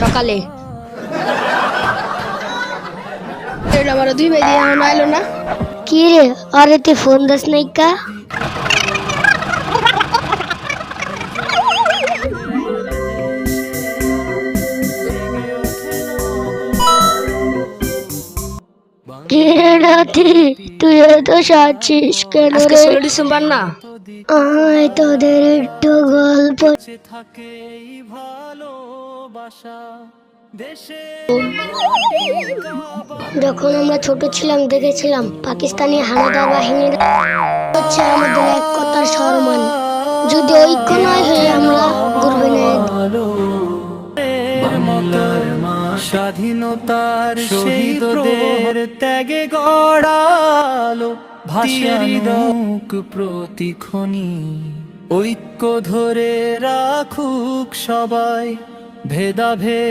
সকালে। আমার 2 ভাই দিয়ে আমার আইলো না। কি রে, আরে তুই ফোন দাস নাই কা? কি রে নাতি, তুই এত সাচ্ছিস কেন আজকে রে? 16 ডিসেম্বর না? আয় তোদের একটু গল্প। যখন আমরা ছোট ছিলাম দেখেছিলাম পাকিস্তানি হানাদার বাহিনীরা হচ্ছে আমাদের এক কথার সম্মান। যদি ঐক্য নয় হয়ে আমরা ঘুরবে না। স্বাধীনতার শহীদদের ত্যাগে গড়ালো ভাষানুক প্রতিক্ষণি। ঐক্য ধরে রাখুক সবাই, ভেদাভেদ